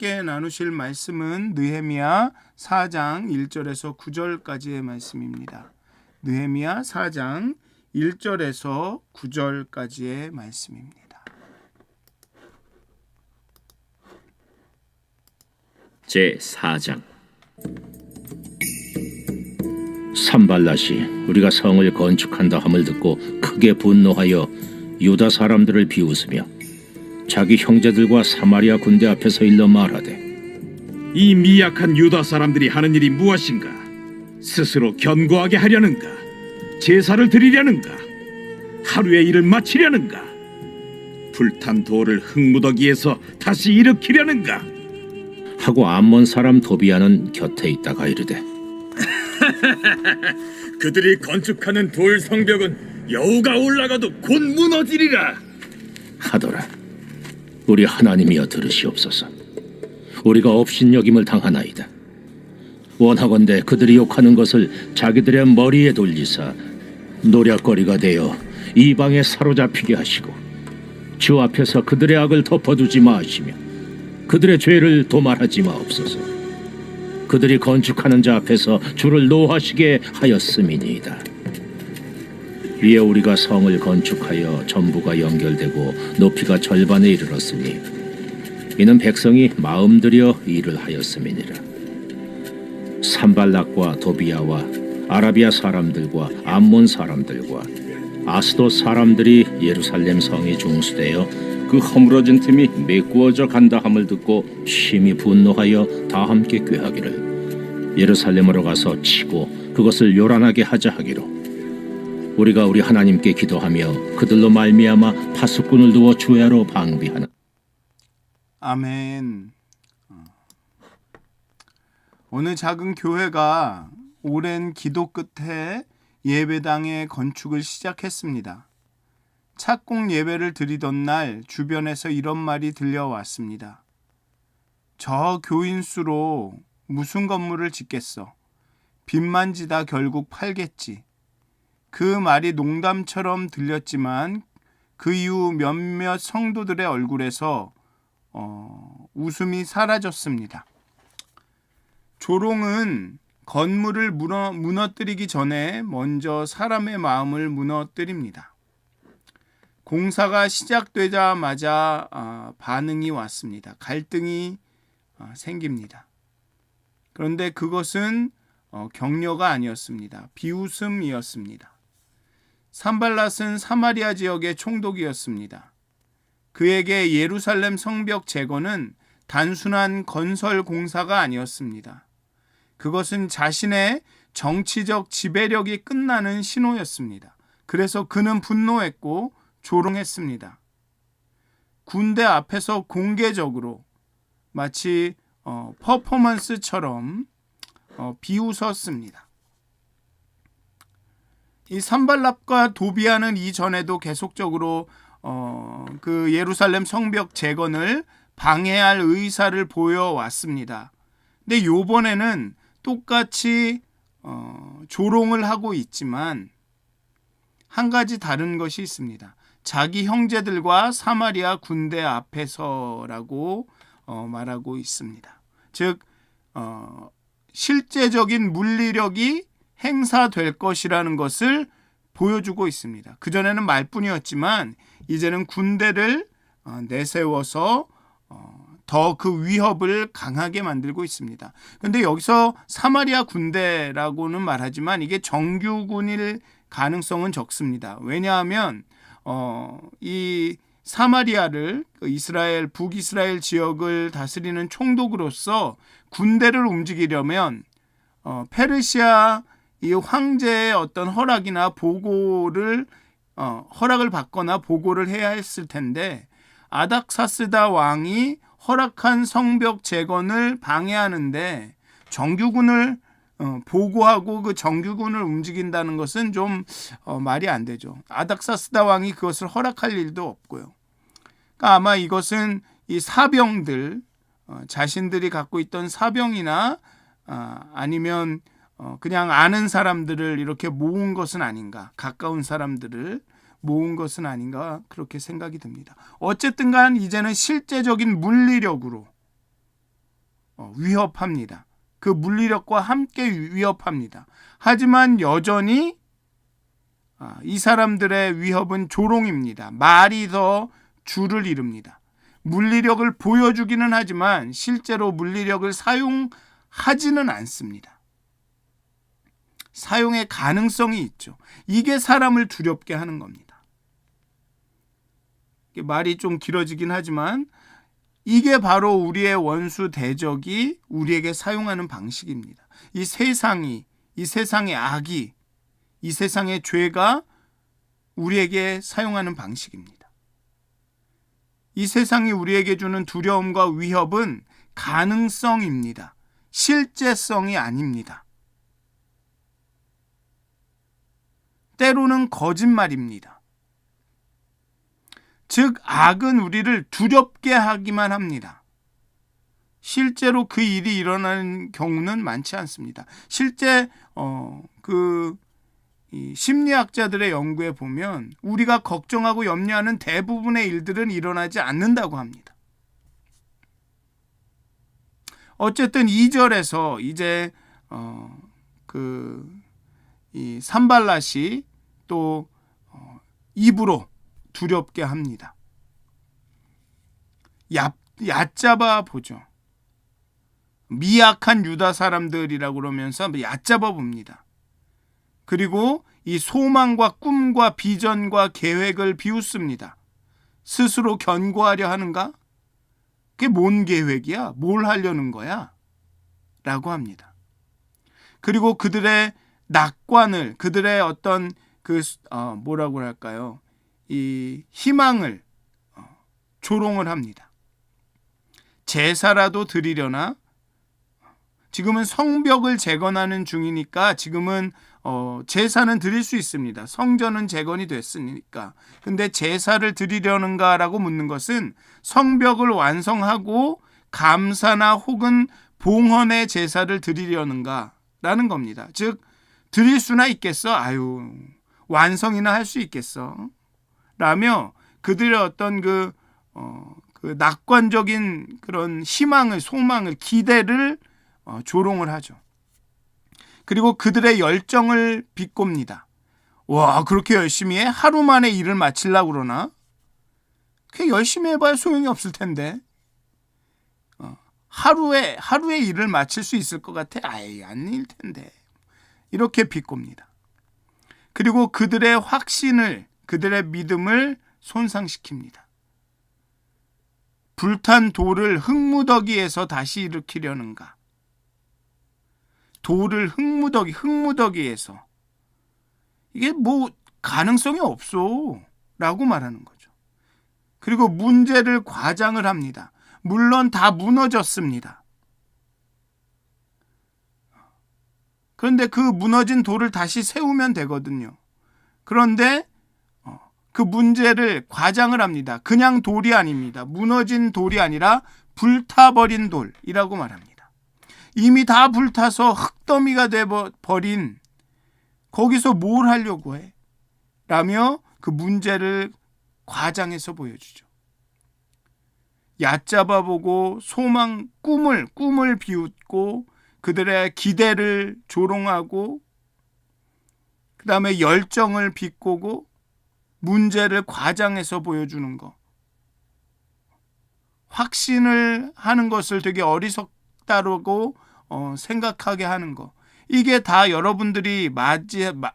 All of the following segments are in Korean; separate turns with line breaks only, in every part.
함께 나누실 말씀은 느헤미야 4장 1절에서 9절까지의 말씀입니다. 느헤미야 4장 1절에서 9절까지의 말씀입니다.
제4장. 산발랏이 우리가 성을 건축한다 함을 듣고 크게 분노하여 유다 사람들을 비웃으며 자기 형제들과 사마리아 군대 앞에서 일러 말하되,
이 미약한 유다 사람들이 하는 일이 무엇인가? 스스로 견고하게 하려는가? 제사를 드리려는가? 하루의 일을 마치려는가? 불탄 돌을 흙무더기에서 다시 일으키려는가?
하고 암몬 사람 도비아는 곁에 있다가 이르되,
그들이 건축하는 돌 성벽은 여우가 올라가도 곧 무너지리라
하더라. 우리 하나님이여 들으시옵소서. 우리가 업신여김을 당하나이다. 원하건대 그들이 욕하는 것을 자기들의 머리에 돌리사 노략거리가 되어 이방에 사로잡히게 하시고 주 앞에서 그들의 악을 덮어두지 마시며 그들의 죄를 도말하지 마옵소서. 그들이 건축하는 자 앞에서 주를 노하시게 하였음이니이다. 이에 우리가 성을 건축하여 전부가 연결되고 높이가 절반에 이르렀으니 이는 백성이 마음 들여 일을 하였음이니라. 산발락과 도비아와 아라비아 사람들과 암몬 사람들과 아스돗 사람들이 예루살렘 성이 중수되어 그 허물어진 틈이 메꾸어져 간다 함을 듣고 심히 분노하여 다 함께 꾀하기를 예루살렘으로 가서 치고 그것을 요란하게 하자 하기로 우리가 우리 하나님께 기도하며 그들로 말미암아 파수꾼을 두어 주야로 방비하는.
아멘. 어느 작은 교회가 오랜 기도 끝에 예배당의 건축을 시작했습니다. 착공 예배를 드리던 날 주변에서 이런 말이 들려왔습니다. 저 교인 수로 무슨 건물을 짓겠어? 빚만 지다 결국 팔겠지. 그 말이 농담처럼 들렸지만 그 이후 몇몇 성도들의 얼굴에서 웃음이 사라졌습니다. 조롱은 건물을 무너뜨리기 전에 먼저 사람의 마음을 무너뜨립니다. 공사가 시작되자마자 반응이 왔습니다. 갈등이 생깁니다. 그런데 그것은 격려가 아니었습니다. 비웃음이었습니다. 산발랏은 사마리아 지역의 총독이었습니다. 그에게 예루살렘 성벽 재건은 단순한 건설 공사가 아니었습니다. 그것은 자신의 정치적 지배력이 끝나는 신호였습니다. 그래서 그는 분노했고 조롱했습니다. 군대 앞에서 공개적으로 마치 퍼포먼스처럼 비웃었습니다. 이 산발랏과 도비아는 이전에도 계속적으로 그 예루살렘 성벽 재건을 방해할 의사를 보여왔습니다. 근데 이번에는 똑같이 조롱을 하고 있지만 한 가지 다른 것이 있습니다. 자기 형제들과 사마리아 군대 앞에서라고 말하고 있습니다. 즉 실제적인 물리력이 행사될 것이라는 것을 보여주고 있습니다. 그전에는 말뿐이었지만 이제는 군대를 내세워서 더 그 위협을 강하게 만들고 있습니다. 그런데 여기서 사마리아 군대라고는 말하지만 이게 정규군일 가능성은 적습니다. 왜냐하면 이 사마리아를 이스라엘 북이스라엘 지역을 다스리는 총독으로서 군대를 움직이려면 페르시아 이 황제의 어떤 허락이나 보고를 허락을 받거나 보고를 해야 했을 텐데 아닥사스다 왕이 허락한 성벽 재건을 방해하는데 정규군을 보고하고 그 정규군을 움직인다는 것은 좀 말이 안 되죠. 아닥사스다 왕이 그것을 허락할 일도 없고요. 그러니까 아마 이것은 이 사병들 자신들이 갖고 있던 사병이나 아니면 그냥 아는 사람들을 이렇게 모은 것은 아닌가, 가까운 사람들을 모은 것은 아닌가 그렇게 생각이 듭니다. 어쨌든 간 이제는 실제적인 물리력으로 위협합니다. 그 물리력과 함께 위협합니다. 하지만 여전히 이 사람들의 위협은 조롱입니다. 말이 더 주를 이룹니다. 물리력을 보여주기는 하지만 실제로 물리력을 사용하지는 않습니다. 사용의 가능성이 있죠. 이게 사람을 두렵게 하는 겁니다. 말이 좀 길어지긴 하지만 이게 바로 우리의 원수 대적이 우리에게 사용하는 방식입니다. 이 세상의 악이, 이 세상의 죄가 우리에게 사용하는 방식입니다. 이 세상이 우리에게 주는 두려움과 위협은 가능성입니다. 실제성이 아닙니다. 때로는 거짓말입니다. 즉, 악은 우리를 두렵게 하기만 합니다. 실제로 그 일이 일어나는 경우는 많지 않습니다. 실제 이 심리학자들의 연구에 보면 우리가 걱정하고 염려하는 대부분의 일들은 일어나지 않는다고 합니다. 어쨌든 2절에서 이제 이 산발랏이 또 입으로 두렵게 합니다. 얕잡아 보죠. 미약한 유다 사람들이라고 그러면서 얕잡아 봅니다. 그리고 이 소망과 꿈과 비전과 계획을 비웃습니다. 스스로 견고하려 하는가? 그게 뭔 계획이야? 뭘 하려는 거야? 라고 합니다. 그리고 그들의 낙관을, 그들의 어떤 뭐라고 할까요? 이 희망을 조롱을 합니다. 제사라도 드리려나? 지금은 성벽을 재건하는 중이니까 지금은 제사는 드릴 수 있습니다. 성전은 재건이 됐으니까. 근데 제사를 드리려는가라고 묻는 것은 성벽을 완성하고 감사나 혹은 봉헌의 제사를 드리려는가라는 겁니다. 즉, 드릴 수나 있겠어? 아유, 완성이나 할 수 있겠어? 라며 그들의 어떤 그 낙관적인 그런 희망을, 소망을, 기대를 조롱을 하죠. 그리고 그들의 열정을 비꼽니다. 와, 그렇게 열심히 해? 하루 만에 일을 마치려고 그러나? 그게 열심히 해봐야 소용이 없을 텐데. 하루에 일을 마칠 수 있을 것 같아? 아이, 아닐 텐데. 이렇게 비꼽니다. 그리고 그들의 확신을, 그들의 믿음을 손상시킵니다. 불탄 돌을 흙무더기에서 다시 일으키려는가? 돌을 흙무더기에서. 이게 뭐 가능성이 없어 라고 말하는 거죠. 그리고 문제를 과장을 합니다. 물론 다 무너졌습니다. 그런데 그 무너진 돌을 다시 세우면 되거든요. 그런데 그 문제를 과장을 합니다. 그냥 돌이 아닙니다. 무너진 돌이 아니라 불타버린 돌이라고 말합니다. 이미 다 불타서 흙더미가 돼버린 거기서 뭘 하려고 해? 라며 그 문제를 과장해서 보여주죠. 얕잡아보고 소망, 꿈을 비웃고 그들의 기대를 조롱하고 그 다음에 열정을 비꼬고 문제를 과장해서 보여주는 거. 확신을 하는 것을 되게 어리석다고 생각하게 하는 거. 이게 다 여러분들이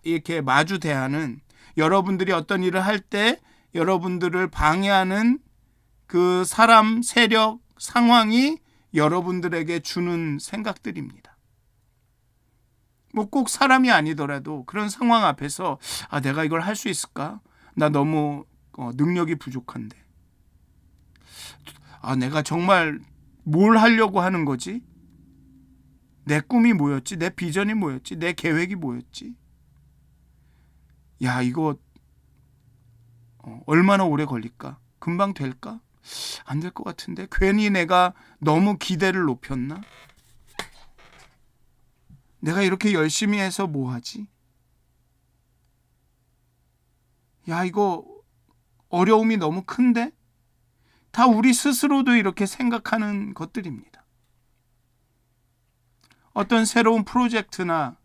이렇게 마주 대하는, 여러분들이 어떤 일을 할 때 여러분들을 방해하는 그 사람, 세력, 상황이 여러분들에게 주는 생각들입니다. 뭐 꼭 사람이 아니더라도 그런 상황 앞에서 내가 이걸 할 수 있을까? 나 너무 능력이 부족한데. 내가 정말 뭘 하려고 하는 거지? 내 꿈이 뭐였지? 내 비전이 뭐였지? 내 계획이 뭐였지? 야, 이거 얼마나 오래 걸릴까? 금방 될까? 안 될 것 같은데? 괜히 내가 너무 기대를 높였나? 내가 이렇게 열심히 해서 뭐 하지? 야, 이거 어려움이 너무 큰데? 다 우리 스스로도 이렇게 생각하는 것들입니다. 어떤 새로운 프로젝트나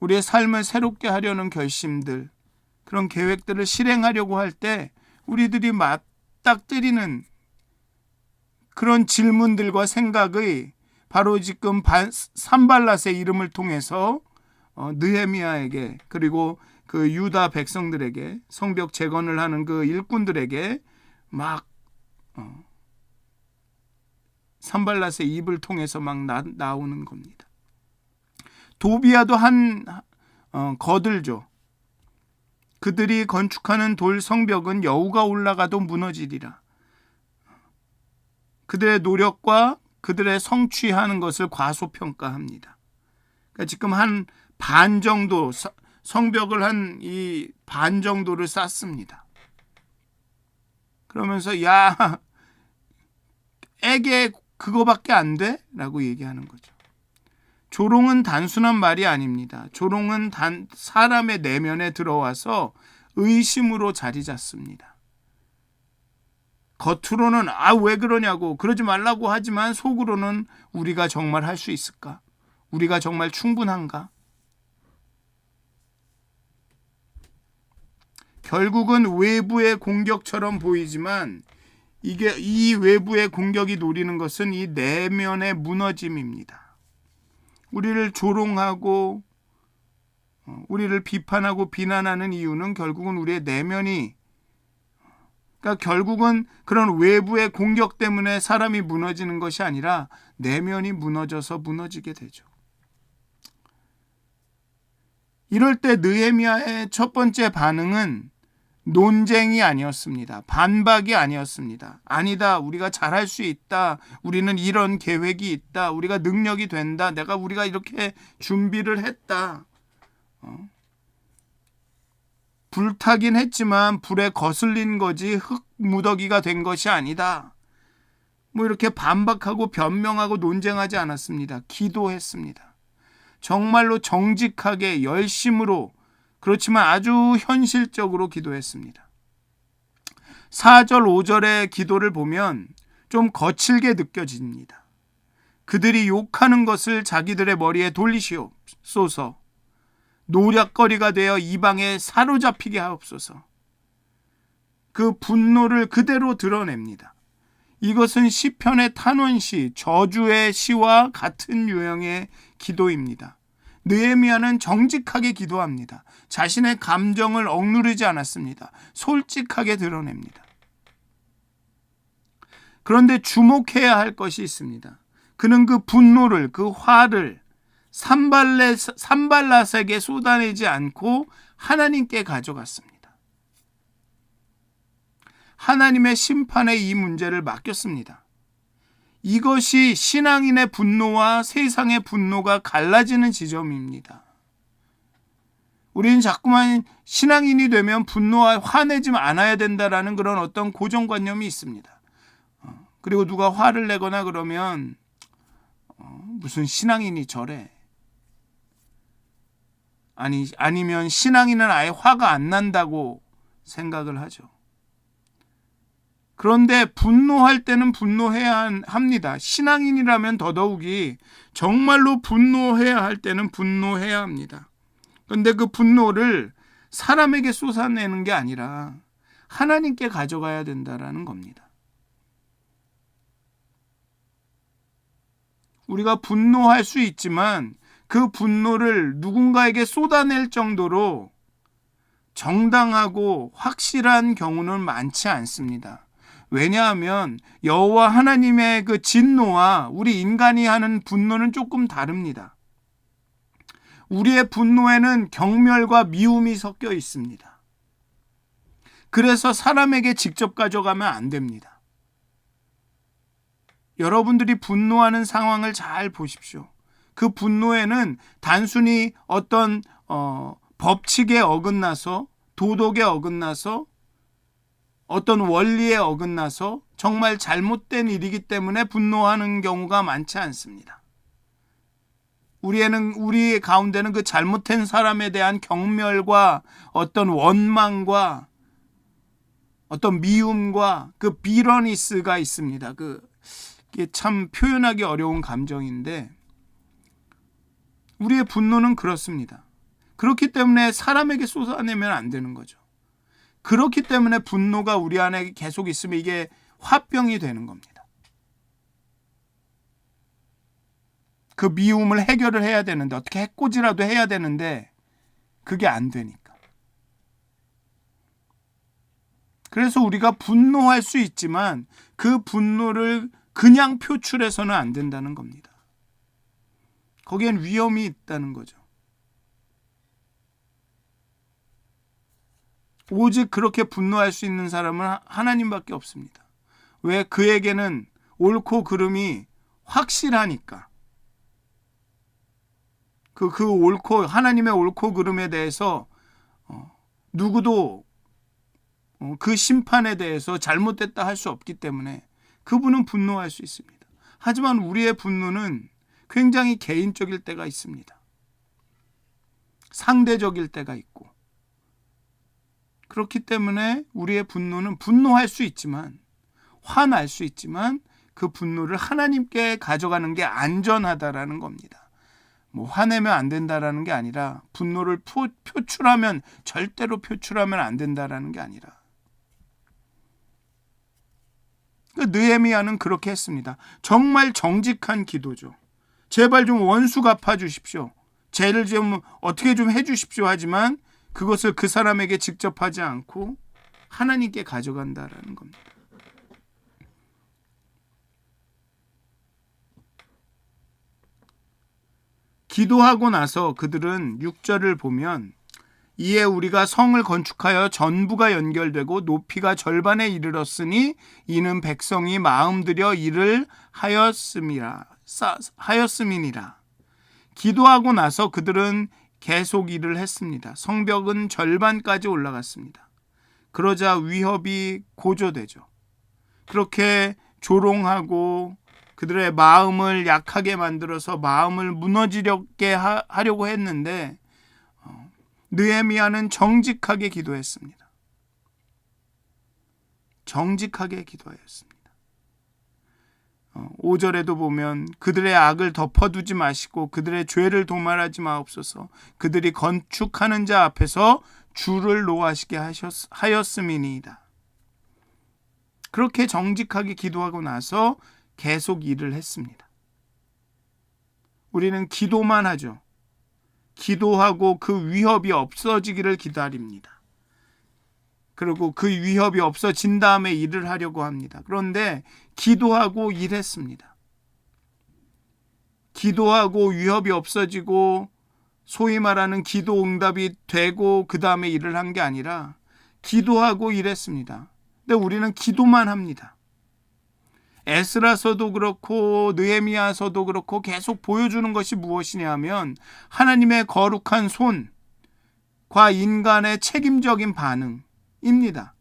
우리의 삶을 새롭게 하려는 결심들, 그런 계획들을 실행하려고 할 때 우리들이 맞닥뜨리는 그런 질문들과 생각의 바로 지금 산발랏의 이름을 통해서 느헤미야에게, 그리고 그 유다 백성들에게, 성벽 재건을 하는 그 일꾼들에게 막 산발랏의 입을 통해서 막 나오는 겁니다. 도비야도 거들죠. 그들이 건축하는 돌 성벽은 여우가 올라가도 무너지리라. 그들의 노력과 그들의 성취하는 것을 과소평가합니다. 그러니까 지금 한 반 정도, 성벽을 한 이 반 정도를 쌓습니다. 그러면서 야, 애게 그거밖에 안 돼? 라고 얘기하는 거죠. 조롱은 단순한 말이 아닙니다. 조롱은 사람의 내면에 들어와서 의심으로 자리 잡습니다. 겉으로는 왜 그러냐고, 그러지 말라고 하지만 속으로는 우리가 정말 할 수 있을까? 우리가 정말 충분한가? 결국은 외부의 공격처럼 보이지만 이 외부의 공격이 노리는 것은 이 내면의 무너짐입니다. 우리를 조롱하고 우리를 비판하고 비난하는 이유는 결국은 우리의 내면이, 그러니까 결국은 그런 외부의 공격 때문에 사람이 무너지는 것이 아니라 내면이 무너져서 무너지게 되죠. 이럴 때 느헤미야의 첫 번째 반응은 논쟁이 아니었습니다. 반박이 아니었습니다. 아니다, 우리가 잘할 수 있다, 우리는 이런 계획이 있다, 우리가 능력이 된다, 우리가 이렇게 준비를 했다. 불타긴 했지만 불에 거슬린 거지 흙 무더기가 된 것이 아니다. 이렇게 반박하고 변명하고 논쟁하지 않았습니다. 기도했습니다. 정말로 정직하게 열심으로, 그렇지만 아주 현실적으로 기도했습니다. 4절 5절의 기도를 보면 좀 거칠게 느껴집니다. 그들이 욕하는 것을 자기들의 머리에 돌리시옵소서. 노략거리가 되어 이방에 사로잡히게 하옵소서. 그 분노를 그대로 드러냅니다. 이것은 시편의 탄원시, 저주의 시와 같은 유형의 기도입니다. 느헤미야는 정직하게 기도합니다. 자신의 감정을 억누르지 않았습니다. 솔직하게 드러냅니다. 그런데 주목해야 할 것이 있습니다. 그는 그 분노를, 그 화를 산발랏에게 쏟아내지 않고 하나님께 가져갔습니다. 하나님의 심판에 이 문제를 맡겼습니다. 이것이 신앙인의 분노와 세상의 분노가 갈라지는 지점입니다. 우리는 자꾸만 신앙인이 되면 분노와 화내지 않아야 된다라는 그런 어떤 고정관념이 있습니다. 그리고 누가 화를 내거나 그러면 무슨 신앙인이 저래. 아니면 신앙인은 아예 화가 안 난다고 생각을 하죠. 그런데 분노할 때는 분노해야 합니다. 신앙인이라면 더더욱이 정말로 분노해야 할 때는 분노해야 합니다. 그런데 그 분노를 사람에게 쏟아내는 게 아니라 하나님께 가져가야 된다라는 겁니다. 우리가 분노할 수 있지만 그 분노를 누군가에게 쏟아낼 정도로 정당하고 확실한 경우는 많지 않습니다. 왜냐하면 여호와 하나님의 그 진노와 우리 인간이 하는 분노는 조금 다릅니다. 우리의 분노에는 경멸과 미움이 섞여 있습니다. 그래서 사람에게 직접 가져가면 안 됩니다. 여러분들이 분노하는 상황을 잘 보십시오. 그 분노에는 단순히 어떤 법칙에 어긋나서, 도덕에 어긋나서, 어떤 원리에 어긋나서 정말 잘못된 일이기 때문에 분노하는 경우가 많지 않습니다. 우리 가운데는 그 잘못된 사람에 대한 경멸과 어떤 원망과 어떤 미움과 그 비러니스가 있습니다. 그게 참 표현하기 어려운 감정인데, 우리의 분노는 그렇습니다. 그렇기 때문에 사람에게 쏟아내면 안 되는 거죠. 그렇기 때문에 분노가 우리 안에 계속 있으면 이게 화병이 되는 겁니다. 그 미움을 해결을 해야 되는데, 어떻게 해코지라도 해야 되는데 그게 안 되니까. 그래서 우리가 분노할 수 있지만 그 분노를 그냥 표출해서는 안 된다는 겁니다. 거기엔 위험이 있다는 거죠. 오직 그렇게 분노할 수 있는 사람은 하나님밖에 없습니다. 왜? 그에게는 옳고 그름이 확실하니까. 하나님의 옳고 그름에 대해서 누구도 그 심판에 대해서 잘못됐다 할 수 없기 때문에 그분은 분노할 수 있습니다. 하지만 우리의 분노는 굉장히 개인적일 때가 있습니다. 상대적일 때가 있고, 그렇기 때문에 우리의 분노는 분노할 수 있지만, 화날 수 있지만 그 분노를 하나님께 가져가는 게 안전하다라는 겁니다. 화내면 안 된다라는 게 아니라, 분노를 표출하면, 절대로 표출하면 안 된다라는 게 아니라, 느헤미야는 그렇게 했습니다. 정말 정직한 기도죠. 제발 좀 원수 갚아주십시오. 죄를 좀 어떻게 좀 해주십시오. 하지만 그것을 그 사람에게 직접 하지 않고 하나님께 가져간다라는 겁니다. 기도하고 나서 그들은 6절을 보면, 이에 우리가 성을 건축하여 전부가 연결되고 높이가 절반에 이르렀으니 이는 백성이 마음 들여 일을 하였음이니라. 기도하고 나서 그들은 계속 일을 했습니다. 성벽은 절반까지 올라갔습니다. 그러자 위협이 고조되죠. 그렇게 조롱하고 그들의 마음을 약하게 만들어서 마음을 무너지게 하려고 했는데, 느헤미야는 정직하게 기도했습니다. 정직하게 기도하였습니다. 5절에도 보면 그들의 악을 덮어두지 마시고 그들의 죄를 도말하지 마옵소서. 그들이 건축하는 자 앞에서 주를 노하시게 하였음이니이다. 그렇게 정직하게 기도하고 나서 계속 일을 했습니다. 우리는 기도만 하죠. 기도하고 그 위협이 없어지기를 기다립니다. 그리고 그 위협이 없어진 다음에 일을 하려고 합니다. 그런데 기도하고 일했습니다. 기도하고 위협이 없어지고 소위 말하는 기도 응답이 되고 그 다음에 일을 한 게 아니라 기도하고 일했습니다. 근데 우리는 기도만 합니다. 에스라서도 그렇고 느헤미야서도 그렇고 계속 보여주는 것이 무엇이냐 하면 하나님의 거룩한 손과 인간의 책임적인 반응입니다.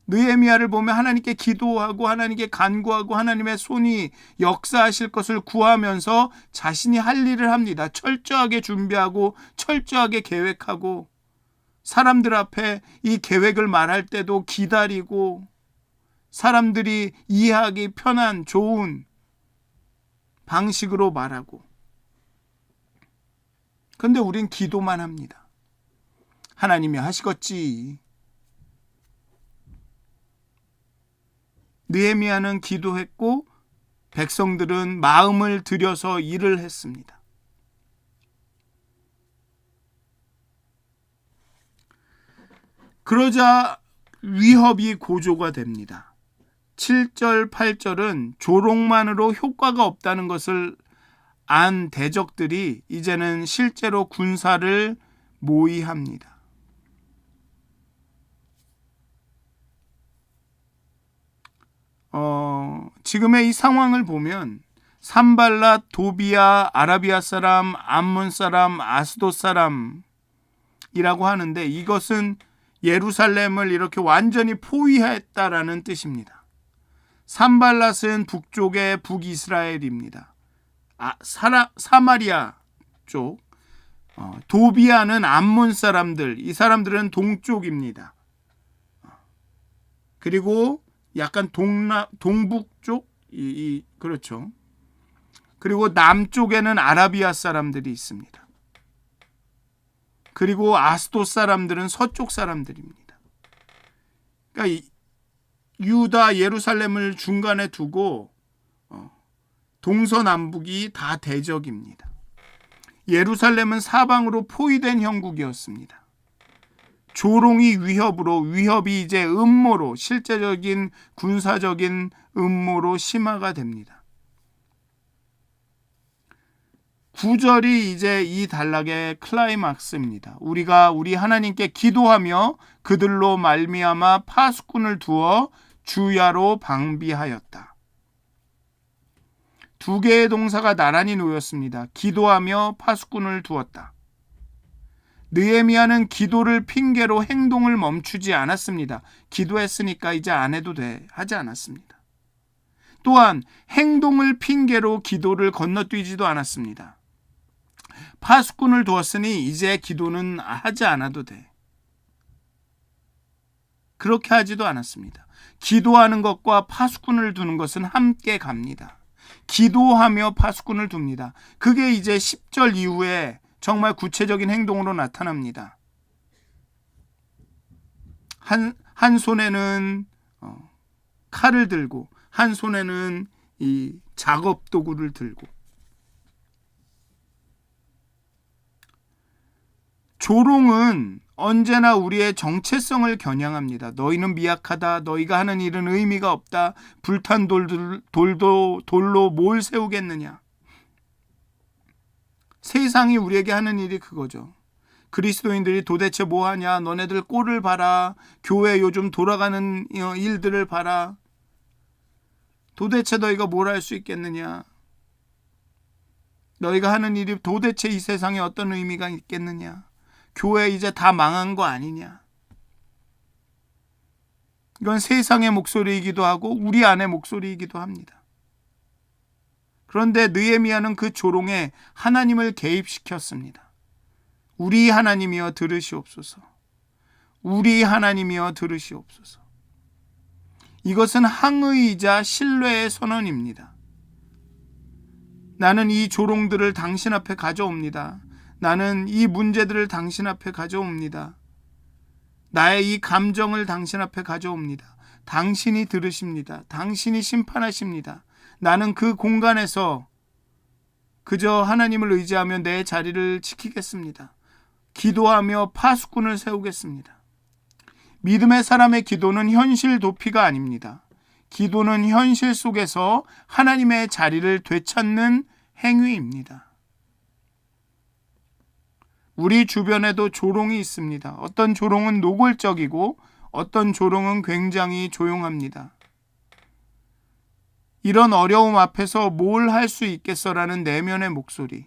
느헤미야를 보면 하나님께 기도하고 하나님께 간구하고 하나님의 손이 역사하실 것을 구하면서 자신이 할 일을 합니다. 철저하게 준비하고 철저하게 계획하고 사람들 앞에 이 계획을 말할 때도 기다리고 사람들이 이해하기 편한 좋은 방식으로 말하고. 그런데 우린 기도만 합니다. 하나님이 하시겠지. 느헤미야는 기도했고 백성들은 마음을 들여서 일을 했습니다. 그러자 위협이 고조가 됩니다. 7절, 8절은 조롱만으로 효과가 없다는 것을 안 대적들이 이제는 실제로 군사를 모의합니다. 지금의 이 상황을 보면 산발랏, 도비야, 아라비아 사람, 암몬 사람, 아스돗 사람이라고 하는데 이것은 예루살렘을 이렇게 완전히 포위했다라는 뜻입니다. 산발랏은 북쪽의 북이스라엘입니다. 사마리아 쪽, 도비아는 암몬 사람들, 이 사람들은 동쪽입니다. 그리고 약간 동북쪽, 그렇죠. 그리고 남쪽에는 아라비아 사람들이 있습니다. 그리고 아스돗 사람들은 서쪽 사람들입니다. 그러니까 유다 예루살렘을 중간에 두고 동서남북이 다 대적입니다. 예루살렘은 사방으로 포위된 형국이었습니다. 조롱이 위협이 이제 음모로, 실제적인 군사적인 음모로 심화가 됩니다. 9절이 이제 이 단락의 클라이막스입니다. 우리가 우리 하나님께 기도하며 그들로 말미암아 파수꾼을 두어 주야로 방비하였다. 두 개의 동사가 나란히 놓였습니다. 기도하며 파수꾼을 두었다. 느헤미야는 기도를 핑계로 행동을 멈추지 않았습니다. 기도했으니까 이제 안 해도 돼 하지 않았습니다. 또한 행동을 핑계로 기도를 건너뛰지도 않았습니다. 파수꾼을 두었으니 이제 기도는 하지 않아도 돼. 그렇게 하지도 않았습니다. 기도하는 것과 파수꾼을 두는 것은 함께 갑니다. 기도하며 파수꾼을 둡니다. 그게 이제 10절 이후에 정말 구체적인 행동으로 나타납니다. 한 손에는 칼을 들고 한 손에는 이 작업 도구를 들고. 조롱은 언제나 우리의 정체성을 겨냥합니다. 너희는 미약하다. 너희가 하는 일은 의미가 없다. 불탄 돌로 뭘 세우겠느냐. 세상이 우리에게 하는 일이 그거죠. 그리스도인들이 도대체 뭐 하냐. 너네들 꼴을 봐라. 교회 요즘 돌아가는 일들을 봐라. 도대체 너희가 뭘 할 수 있겠느냐. 너희가 하는 일이 도대체 이 세상에 어떤 의미가 있겠느냐. 교회 이제 다 망한 거 아니냐. 이건 세상의 목소리이기도 하고 우리 안의 목소리이기도 합니다. 그런데 느헤미야는 그 조롱에 하나님을 개입시켰습니다. 우리 하나님이여 들으시옵소서. 우리 하나님이여 들으시옵소서. 이것은 항의이자 신뢰의 선언입니다. 나는 이 조롱들을 당신 앞에 가져옵니다. 나는 이 문제들을 당신 앞에 가져옵니다. 나의 이 감정을 당신 앞에 가져옵니다. 당신이 들으십니다. 당신이 심판하십니다. 나는 그 공간에서 그저 하나님을 의지하며 내 자리를 지키겠습니다. 기도하며 파수꾼을 세우겠습니다. 믿음의 사람의 기도는 현실 도피가 아닙니다. 기도는 현실 속에서 하나님의 자리를 되찾는 행위입니다. 우리 주변에도 조롱이 있습니다. 어떤 조롱은 노골적이고 어떤 조롱은 굉장히 조용합니다. 이런 어려움 앞에서 뭘 할 수 있겠어라는 내면의 목소리.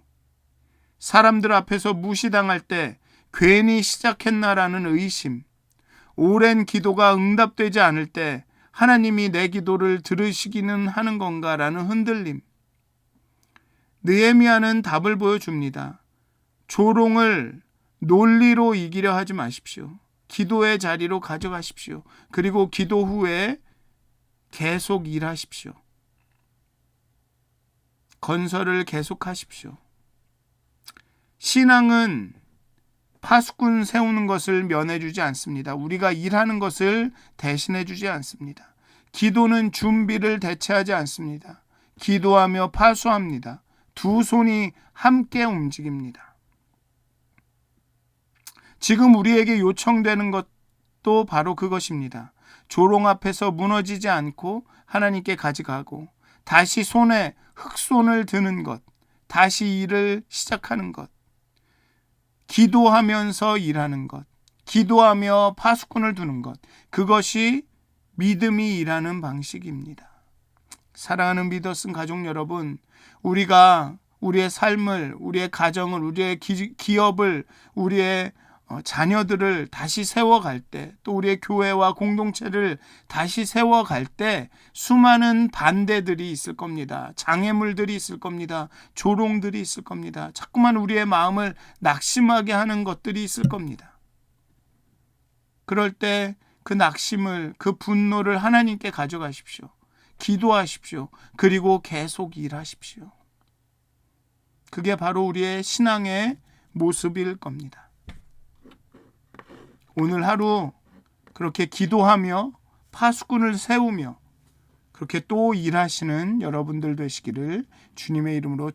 사람들 앞에서 무시당할 때 괜히 시작했나라는 의심. 오랜 기도가 응답되지 않을 때 하나님이 내 기도를 들으시기는 하는 건가라는 흔들림. 느헤미야는 답을 보여줍니다. 조롱을 논리로 이기려 하지 마십시오. 기도의 자리로 가져가십시오. 그리고 기도 후에 계속 일하십시오. 건설을 계속하십시오. 신앙은 파수꾼 세우는 것을 면해주지 않습니다. 우리가 일하는 것을 대신해주지 않습니다. 기도는 준비를 대체하지 않습니다. 기도하며 파수합니다. 두 손이 함께 움직입니다. 지금 우리에게 요청되는 것도 바로 그것입니다. 조롱 앞에서 무너지지 않고 하나님께 가져가고 다시 손에 흑손을 드는 것, 다시 일을 시작하는 것, 기도하면서 일하는 것, 기도하며 파수꾼을 두는 것, 그것이 믿음이 일하는 방식입니다. 사랑하는 믿었은 가족 여러분, 우리가 우리의 삶을, 우리의 가정을, 우리의 기업을, 우리의 자녀들을 다시 세워갈 때, 또 우리의 교회와 공동체를 다시 세워갈 때 수많은 반대들이 있을 겁니다. 장애물들이 있을 겁니다. 조롱들이 있을 겁니다. 자꾸만 우리의 마음을 낙심하게 하는 것들이 있을 겁니다. 그럴 때 그 낙심을, 그 분노를 하나님께 가져가십시오. 기도하십시오. 그리고 계속 일하십시오. 그게 바로 우리의 신앙의 모습일 겁니다. 오늘 하루 그렇게 기도하며 파수꾼을 세우며 그렇게 또 일하시는 여러분들 되시기를 주님의 이름으로